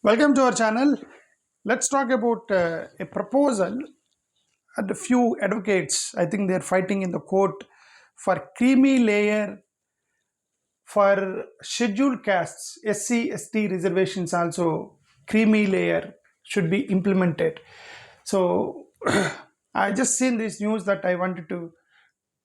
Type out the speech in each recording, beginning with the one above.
Welcome to our channel. Let's talk about a proposal and a few advocates. I think they're fighting in the court for creamy layer for scheduled castes, SC, ST reservations also creamy layer should be implemented. So I just seen this news that I wanted to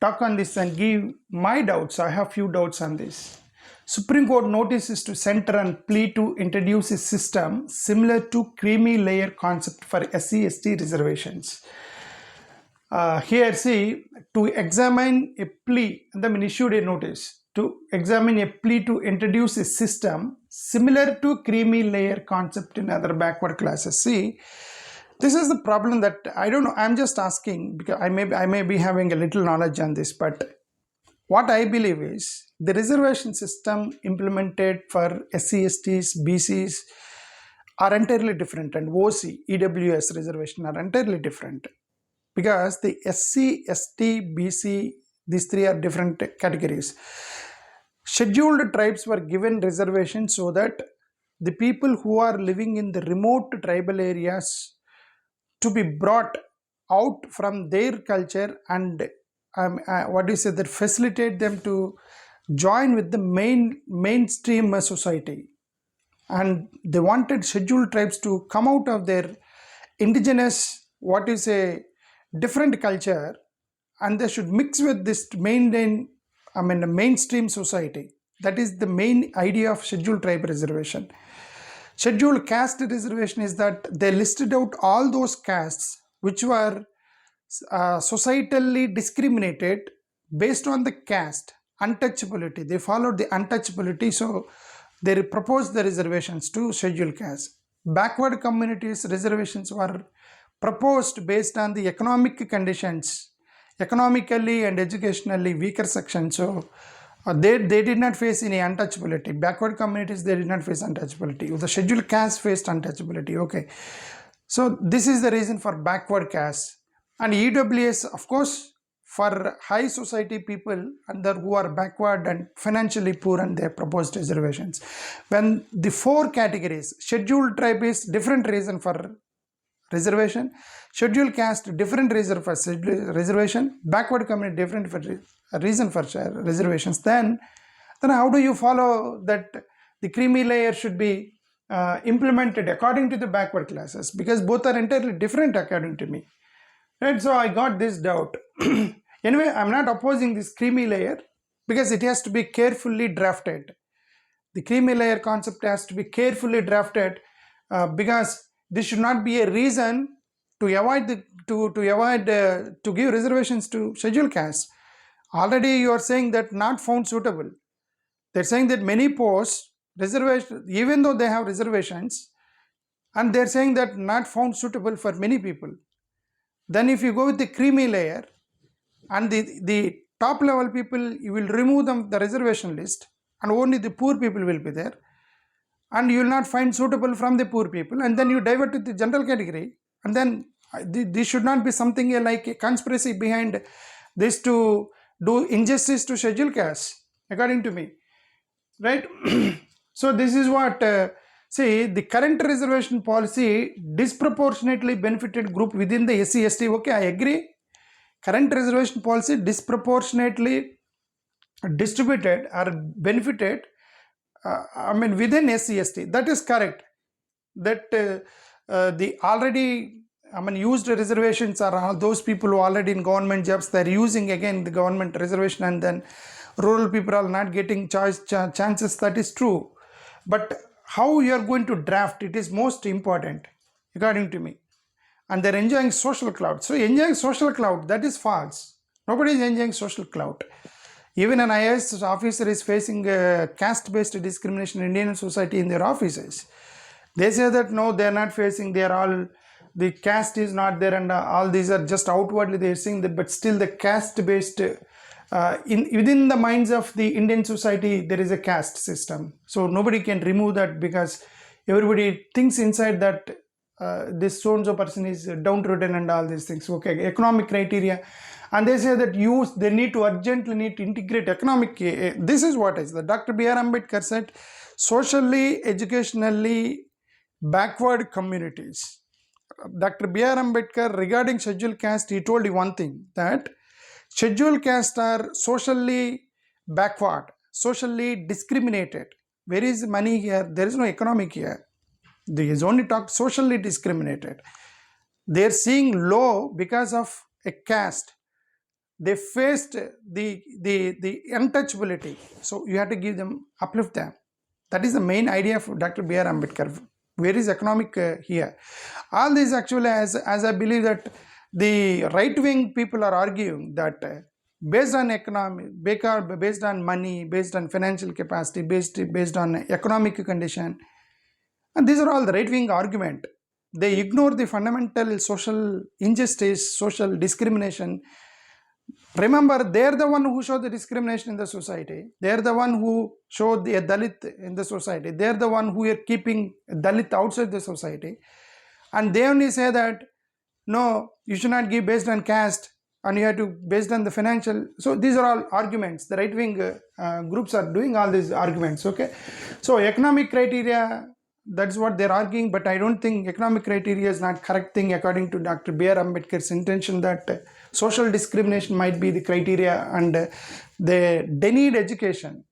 talk on this and give my doubts. I have few doubts on this. Supreme Court notices to center and plea to introduce a system similar to creamy layer concept for SC/ST reservations. Here, see, to examine a plea, and then issued a notice to examine a plea to introduce a system similar to creamy layer concept in other backward classes. See, this is the problem that I don't know. I'm just asking because I may be having a little knowledge on this, but what I believe is the reservation system implemented for SC/STs, BCs are entirely different, and OC, EWS reservation are entirely different because the SC, ST, BC, these three are different categories. Scheduled tribes were given reservations so that the people who are living in the remote tribal areas to be brought out from their culture and that facilitate them to join with the mainstream society, and they wanted scheduled tribes to come out of their indigenous different culture, and they should mix with this mainstream society. That is the main idea of scheduled tribe reservation. Scheduled caste reservation is that they listed out all those castes which were societally discriminated based on the caste untouchability. They followed the untouchability, so they proposed the reservations to scheduled caste. Backward communities reservations were proposed based on the economic conditions, economically and educationally weaker sections. So they did not face any untouchability. Backward communities, they did not face untouchability. The scheduled caste faced untouchability. Okay, so this is the reason for backward caste. And EWS, of course, for high society people and who are backward and financially poor, and their proposed reservations. When the four categories, scheduled tribe is different reason for reservation, scheduled caste different reason for reservation, backward community different for reason for reservations, then how do you follow that the creamy layer should be implemented according to the backward classes? Because both are entirely different according to me, right? So I got this doubt. Anyway, I'm not opposing this creamy layer because it has to be carefully drafted. The creamy layer concept has to be carefully drafted because this should not be a reason to avoid to give reservations to scheduled castes. Already you are saying that not found suitable. They're saying that many posts reservation, even though they have reservations, and they're saying that not found suitable for many people. Then if you go with the creamy layer and the top level people, you will remove them the reservation list, and only the poor people will be there, and you will not find suitable from the poor people, and then you divert to the general category, and then this should not be something like a conspiracy behind this to do injustice to scheduled castes, according to me, right? So this is what see, the current reservation policy disproportionately benefited group within the SC/ST. Okay, I agree. Current reservation policy disproportionately distributed or benefited within SC/ST. That is correct. That the already used reservations are all those people who are already in government jobs. They're using again the government reservation, and then rural people are not getting chances. That is true. But how you are going to draft it is most important, according to me. And they're enjoying social clout. So enjoying social clout, that is false. Nobody is enjoying social clout. Even an IAS officer is facing caste-based discrimination in Indian society in their offices. They say that no, they are not facing, they are all, the caste is not there, and all these are just outwardly they are saying that, but still the caste-based, within the minds of the Indian society, there is a caste system. So nobody can remove that because everybody thinks inside that this so-and-so person is downtrodden and all these things. Okay, economic criteria. And they say that they need to urgently integrate economic. This is what is the Dr. B.R. Ambedkar said, socially, educationally backward communities. Dr. B.R. Ambedkar, regarding scheduled caste, he told you one thing, that scheduled caste are socially backward, socially discriminated. Where is money here? There is no economic here. There is only talk socially discriminated. They are seeing low because of a caste. They faced the untouchability. So you have to give them, uplift them. That is the main idea of Dr. B.R. Ambedkar. Where is economic here? All this actually, as I believe that the right-wing people are arguing that based on economic, based on money, based on financial capacity, based on economic condition, and these are all the right-wing argument. They ignore the fundamental social injustice, social discrimination. Remember, they're the one who showed the discrimination in the society. They're the one who showed the Dalit in the society. They're the one who are keeping Dalit outside the society. And they only say that, no, you should not give based on caste, and you have to based on the financial. So these are all arguments. The right-wing groups are doing all these arguments, okay? So economic criteria, that's what they're arguing, but I don't think economic criteria is not correct thing according to Dr. B.R. Ambedkar's intention, that social discrimination might be the criteria, and they need education.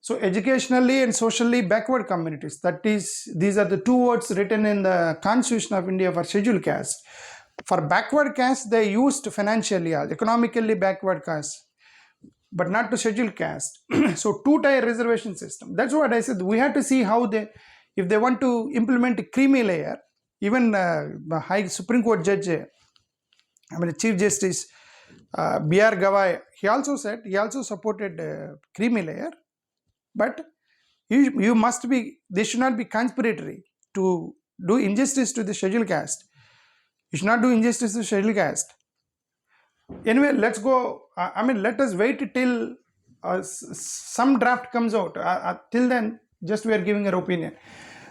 So educationally and socially backward communities, that is, these are the two words written in the Constitution of India for scheduled caste. For backward caste, they used financially, economically backward caste, but not to scheduled caste. So two-tier reservation system. That's what I said. We have to see how they, if they want to implement a creamy layer. Even the High Supreme Court Judge, Chief Justice B.R. Gavai, he also supported creamy layer. But you must be, they should not be conspiratory to do injustice to the scheduled caste. You should not do injustice to scheduled caste. Anyway, let's go. Let us wait till some draft comes out. Till then, just we are giving our opinion.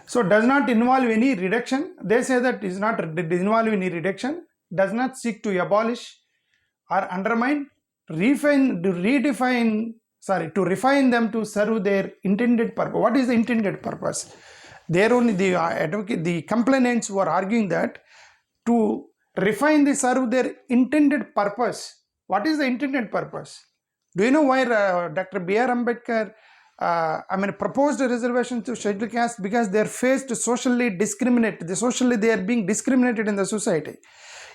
So, does not involve any reduction. They say that is not involve any reduction. Does not seek to abolish or undermine, to refine them to serve their intended purpose. What is the intended purpose? There only the complainants were arguing that to refine the serve their intended purpose. What is the intended purpose? Do you know why Dr. B.R. Ambedkar proposed a reservation to scheduled caste? Because they are faced socially discriminated. They are being discriminated in the society.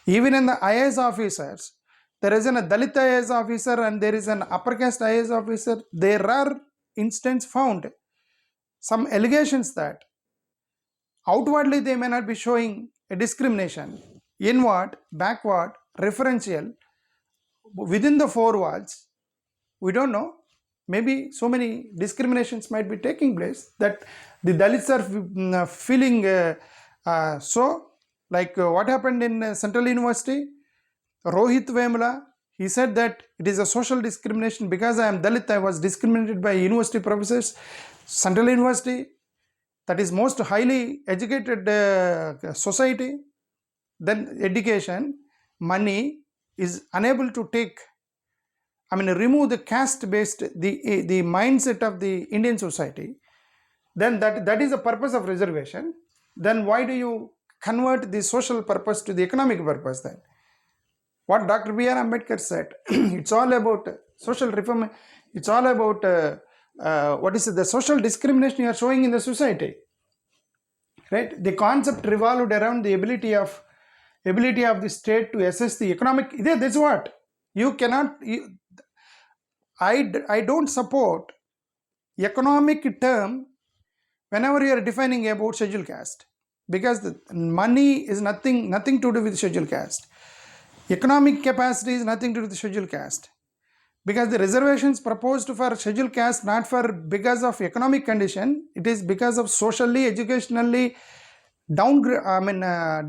Even in the IAS officers, there is a Dalit IAS officer and there is an upper caste IAS officer. There are instances found, some allegations that outwardly they may not be showing a discrimination. Inward, backward, referential, within the four walls, we don't know. Maybe so many discriminations might be taking place that the Dalits are feeling so. Like what happened in Central University, Rohit Vemula, he said that it is a social discrimination because I am Dalit, I was discriminated by university professors. Central University, that is most highly educated society, then education, money is unable to take, remove the caste-based, the mindset of the Indian society, then that is the purpose of reservation. Then why do you convert the social purpose to the economic purpose then? What Dr. B.R. Ambedkar said, it's all about social reform, it's all about the social discrimination you are showing in the society. Right? The concept revolved around the ability of the state to assess the economic. That's what you cannot. I don't support economic term whenever you are defining about scheduled caste, because the money is nothing to do with scheduled caste. Economic capacity is nothing to do with scheduled caste, because the reservations proposed for scheduled caste not for because of economic condition, it is because of socially, educationally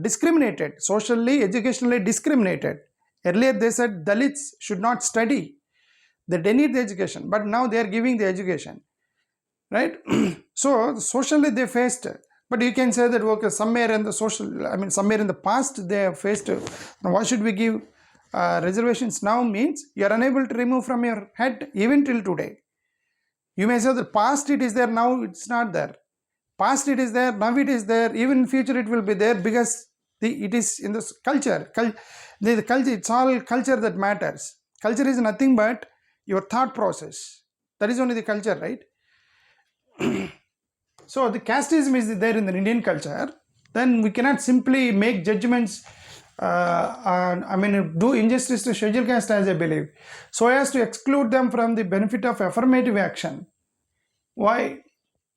discriminated, socially, educationally discriminated. Earlier they said Dalits should not study, they denied the education, but now they are giving the education, right? So socially they faced, but you can say that okay, somewhere in the somewhere in the past they have faced. Why should we give reservations now? Means you are unable to remove from your head even till today. You may say the past it is there, now it's not there. Past it is there, now it is there, even in future it will be there, because it is in this culture. The culture, it's all culture that matters. Culture is nothing but your thought process. That is only the culture, right? So the casteism is there in the Indian culture. Then we cannot simply make judgments, do injustice to scheduled caste, as I believe, so as to exclude them from the benefit of affirmative action. Why?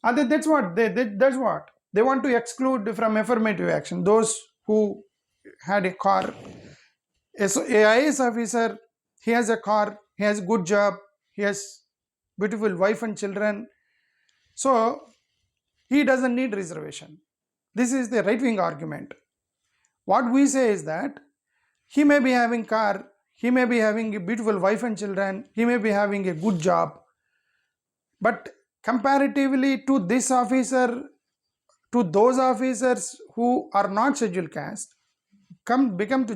That's what they want to exclude from affirmative action. Those who had a car, a IAS officer, he has a car, he has a good job, he has beautiful wife and children, so he doesn't need reservation. This is the right-wing argument. What we say is that he may be having car, he may be having a beautiful wife and children, he may be having a good job, but comparatively to this officer, to those officers who are not scheduled caste, become to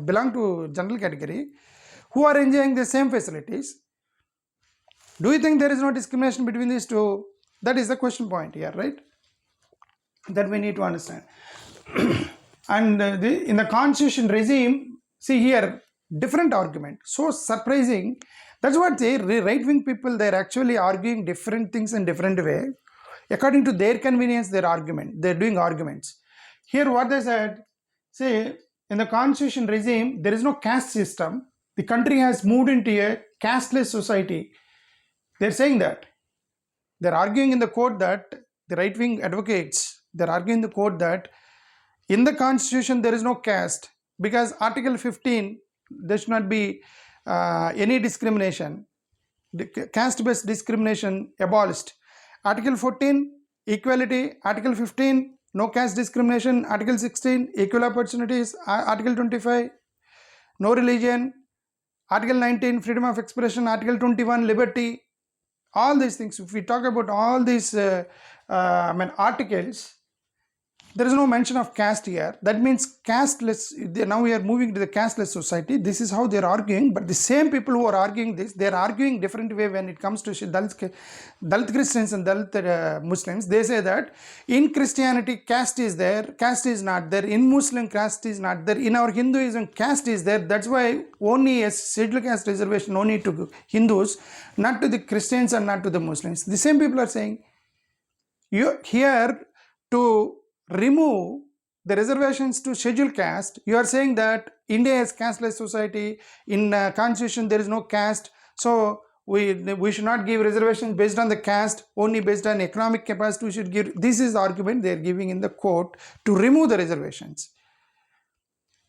belong to general category, who are enjoying the same facilities, do you think there is no discrimination between these two? That is the question point here, right? That we need to understand. And in the constitution regime, see here, different argument, so surprising. That's what the right-wing people, they're actually arguing different things in different way. According to their convenience, they're doing arguments. Here what they said, say, in the constitution regime, there is no caste system. The country has moved into a casteless society. They're saying that. They're arguing in the court that, the right-wing advocates, they're arguing in the court that in the constitution there is no caste, because Article 15, there should not be any discrimination. Caste-based discrimination abolished. Article 14, equality. Article 15, no caste discrimination. Article 16, equal opportunities. Article 25, no religion. Article 19, freedom of expression. Article 21, liberty. All these things, if we talk about all these articles, there is no mention of caste here. That means casteless. Now we are moving to the casteless society. This is how they are arguing. But the same people who are arguing this, they are arguing different way when it comes to Dalit Christians and Dalit Muslims. They say that in Christianity caste is there, caste is not there. In Muslim, caste is not there. In our Hinduism, caste is there. That's why only a scheduled caste reservation only to Hindus, not to the Christians and not to the Muslims. The same people are saying, you here to remove the reservations to scheduled caste, you are saying that India is casteless society. In constitution there is no caste, so we should not give reservations based on the caste, only based on economic capacity we should give. This is the argument they are giving in the court to remove the reservations.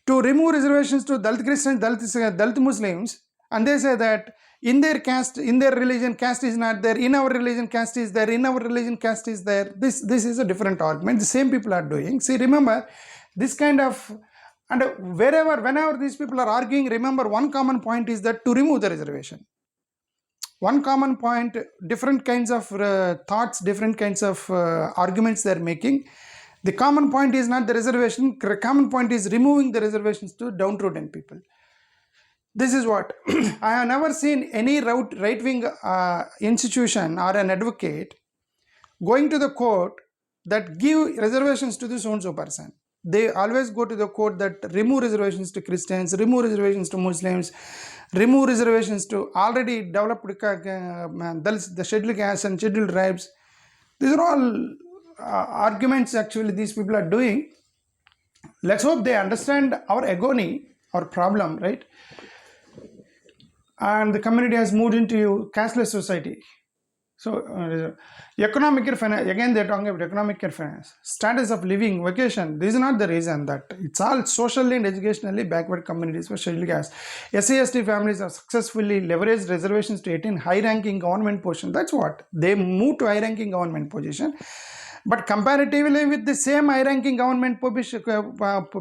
To remove reservations to Dalit Christians, Dalit Muslims, and they say that in their caste, in their religion, caste is not there. In our religion, caste is there. In our religion, caste is there. This is a different argument. The same people are doing. See, remember, this kind of, and whenever these people are arguing, remember one common point is that to remove the reservation. One common point, different kinds of thoughts, different kinds of arguments they are making. The common point is not the reservation. The common point is removing the reservations to downtrodden people. This is what I have never seen any right-wing institution or an advocate going to the court that give reservations to the so-and-so person. They always go to the court that remove reservations to Christians, remove reservations to Muslims, remove reservations to already developed the scheduled castes and scheduled tribes. These are all arguments actually these people are doing. Let's hope they understand our agony, our problem, right? And the community has moved into casteless society. So economic and finance, again they're talking about economic and finance, status of living, vacation. This is not the reason that it's all socially and educationally backward communities for scheduled caste. SC/ST families have successfully leveraged reservations to attain high-ranking government position. That's what they move to high-ranking government position. But comparatively with the same high-ranking government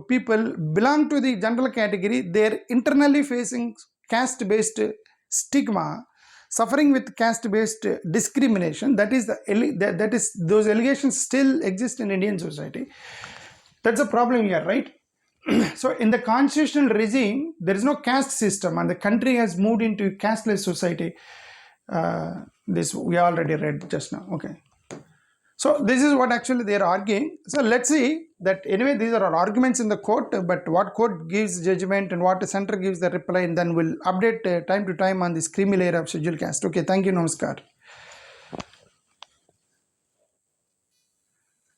people belong to the general category, they're internally facing caste-based stigma, suffering with caste-based discrimination. That is those allegations still exist in Indian society. That's a problem here, right? So in the constitutional regime, there is no caste system, and the country has moved into casteless society. This we already read just now. Okay. So this is what actually they are arguing. So let's see that anyway these are all arguments in the court, but what court gives judgment and what the center gives the reply, and then we'll update time to time on this creamy layer of scheduled caste. Okay, thank you, namaskar.